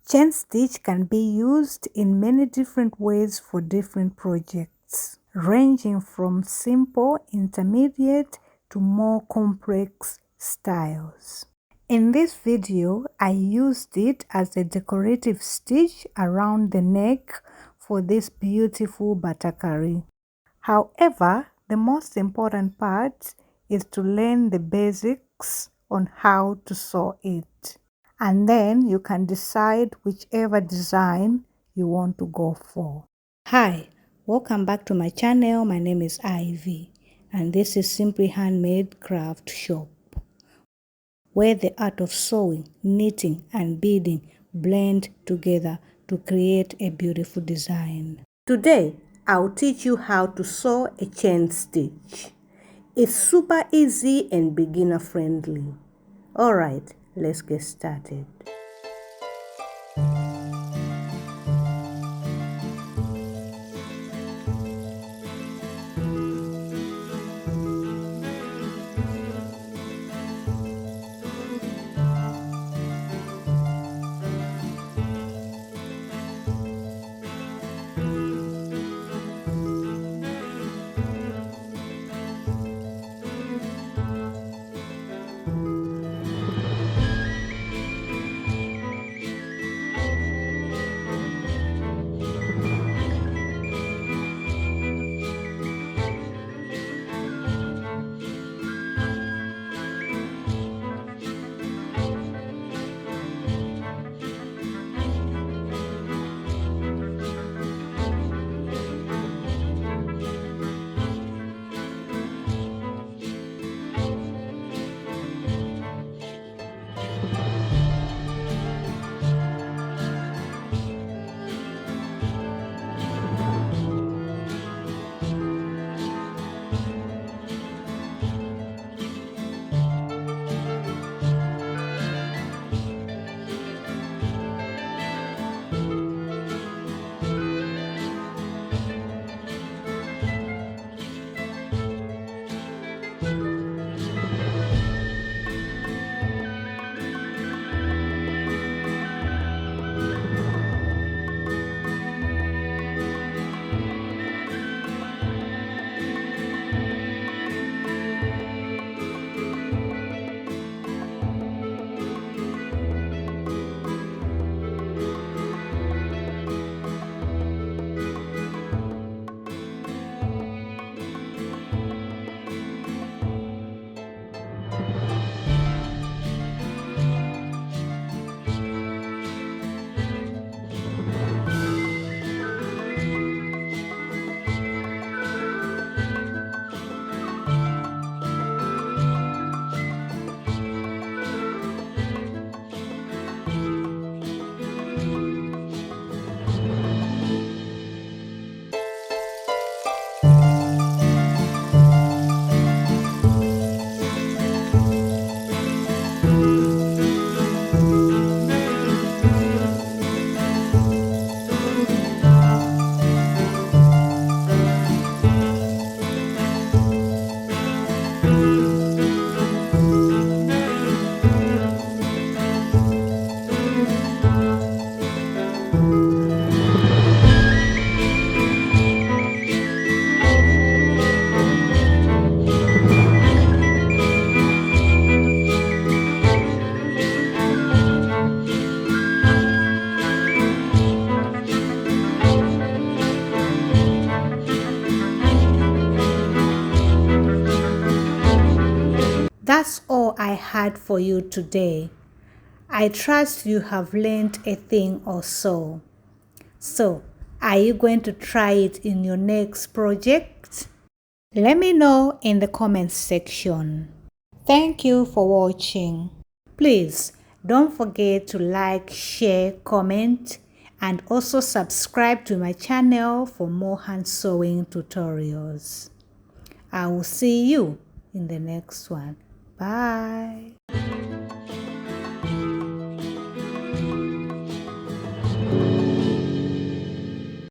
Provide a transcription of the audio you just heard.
Chain stitch can be used in many different ways for different projects, ranging from simple, intermediate to more complex styles. In this video, I used it as a decorative stitch around the neck for this beautiful batakari. However, the most important part is to learn the basics on how to sew it. And then you can decide whichever design you want to go for. Hi, welcome back to my channel. My name is Ivy, and this is Simply Handmade Craft Shop, where the art of sewing, knitting, and beading blend together to create a beautiful design. Today, I'll teach you how to sew a chain stitch. It's super easy and beginner friendly. Alright, let's get started. That's all I had for you today. I trust you have learned a thing or so. So, are you going to try it in your next project? Let me know in the comments section. Thank you for watching. Please don't forget to like, share, comment, and also subscribe to my channel for more hand sewing tutorials. I will see you in the next one. Bye.